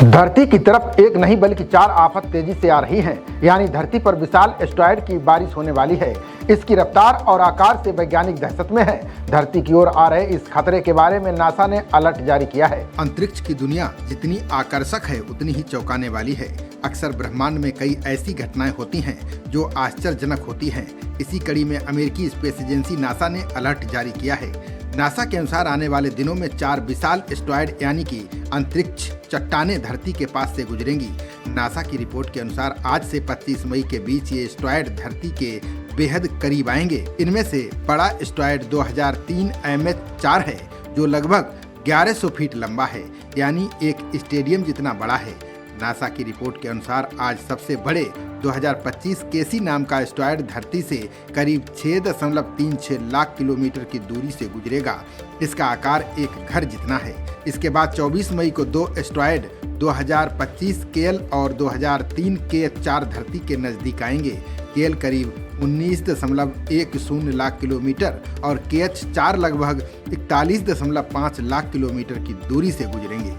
धरती की तरफ एक नहीं बल्कि 4 आफत तेजी से आ रही हैं, यानी धरती पर विशाल एस्टेरॉयड की बारिश होने वाली है। इसकी रफ्तार और आकार से वैज्ञानिक दहशत में हैं। धरती की ओर आ रहे इस खतरे के बारे में नासा ने अलर्ट जारी किया है। अंतरिक्ष की दुनिया जितनी आकर्षक है उतनी ही चौंकाने वाली है। अक्सर ब्रह्मांड में कई ऐसी घटनाएं होती हैं जो आश्चर्यजनक होती हैं। इसी कड़ी में अमेरिकी स्पेस एजेंसी नासा ने अलर्ट जारी किया है। नासा के अनुसार आने वाले दिनों में 4 विशाल एस्टेरॉयड यानी कि अंतरिक्ष चट्टानें धरती के पास से गुजरेंगी। नासा की रिपोर्ट के अनुसार आज से 25 मई के बीच ये एस्टेरॉयड धरती के बेहद करीब आएंगे। इनमें से बड़ा एस्टेरॉयड 2003 MH4 है, जो लगभग 1100 फीट लंबा है, यानी एक स्टेडियम जितना बड़ा है। नासा की रिपोर्ट के अनुसार आज सबसे बड़े 2025 केसी नाम का एस्टेरॉयड धरती से करीब 6.36 लाख किलोमीटर की दूरी से गुजरेगा। इसका आकार एक घर जितना है। इसके बाद 24 मई को 2 एस्टेरॉयड 2025 केएल और 2003 KH4 धरती के नजदीक आएंगे। केएल करीब 19.10 लाख किलोमीटर और KH4 लगभग 41.5 लाख किलोमीटर की दूरी से गुजरेंगे।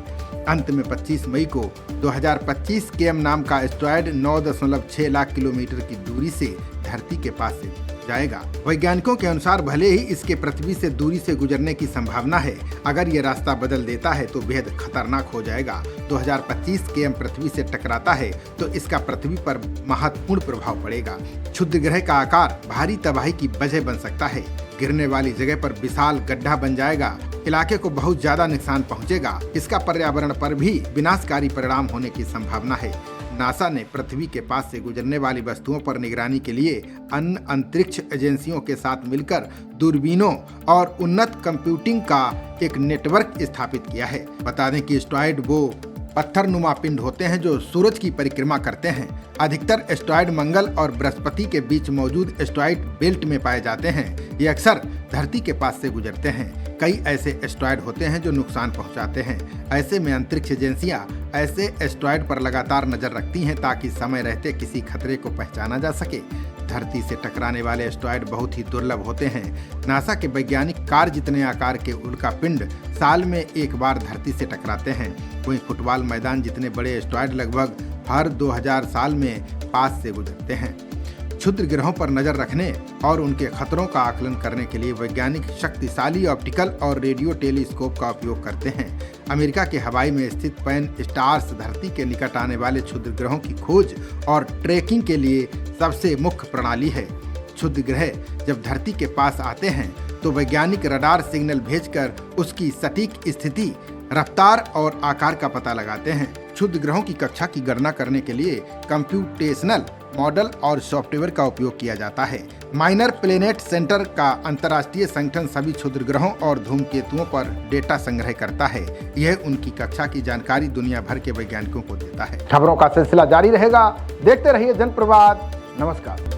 अंत में 25 मई को 2025 KM नाम का एस्टेरॉयड 9.6 लाख किलोमीटर की दूरी से धरती के पास से जाएगा। वैज्ञानिकों के अनुसार भले ही इसके पृथ्वी से दूरी से गुजरने की संभावना है, अगर ये रास्ता बदल देता है तो बेहद खतरनाक हो जाएगा। 2025 KM पृथ्वी से टकराता है तो इसका पृथ्वी पर महत्वपूर्ण प्रभाव पड़ेगा। क्षुद्र ग्रह का आकार भारी तबाही की वजह बन सकता है। गिरने वाली जगह पर विशाल गड्ढा बन जाएगा। इलाके को बहुत ज्यादा नुकसान पहुंचेगा। इसका पर्यावरण पर भी विनाशकारी परिणाम होने की संभावना है। नासा ने पृथ्वी के पास से गुजरने वाली वस्तुओं पर निगरानी के लिए अन्य अंतरिक्ष एजेंसियों के साथ मिलकर दूरबीनों और उन्नत कंप्यूटिंग का एक नेटवर्क स्थापित किया है। बता दें कि एस्टेरॉयड वो पत्थरनुमा पिंड होते हैं जो सूरज की परिक्रमा करते हैं। अधिकतर एस्टेरॉयड मंगल और बृहस्पति के बीच मौजूद एस्टेरॉयड बेल्ट में पाए जाते हैं। ये अक्सर धरती के पास से गुजरते हैं। कई ऐसे एस्टेरॉयड होते हैं जो नुकसान पहुंचाते हैं। ऐसे में अंतरिक्ष एजेंसियां ऐसे एस्टेरॉयड पर लगातार नजर रखती हैं ताकि समय रहते किसी खतरे को पहचाना जा सके। धरती से टकराने वाले एस्टेरॉयड बहुत ही दुर्लभ होते हैं। नासा के वैज्ञानिक कार जितने आकार के उल्का पिंड साल में एक बार धरती से टकराते हैं। वहीं फुटबॉल मैदान जितने बड़े एस्टेरॉयड लगभग हर 2000 साल में पास से गुजरते हैं। क्षुद्र ग्रहों पर नजर रखने और उनके खतरों का आकलन करने के लिए वैज्ञानिक शक्तिशाली ऑप्टिकल और रेडियो टेलीस्कोप का उपयोग करते हैं। अमेरिका के हवाई में स्थित पैन स्टार्स धरती के निकट आने वाले क्षुद्र ग्रहों की खोज और ट्रैकिंग के लिए सबसे मुख्य प्रणाली है। क्षुद्र ग्रह जब धरती के पास आते हैं तो वैज्ञानिक रडार सिग्नल भेजकर उसकी सटीक स्थिति, रफ्तार और आकार का पता लगाते हैं। क्षुद्र ग्रहों की कक्षा की गणना करने के लिए कंप्यूटेशनल मॉडल और सॉफ्टवेयर का उपयोग किया जाता है। माइनर प्लेनेट सेंटर का अंतर्राष्ट्रीय संगठन सभी क्षुद्र ग्रहों और धूमकेतुओं पर डेटा संग्रह करता है। यह उनकी कक्षा की जानकारी दुनिया भर के वैज्ञानिकों को देता है। खबरों का सिलसिला जारी रहेगा। देखते रहिए जनप्रवाद। नमस्कार।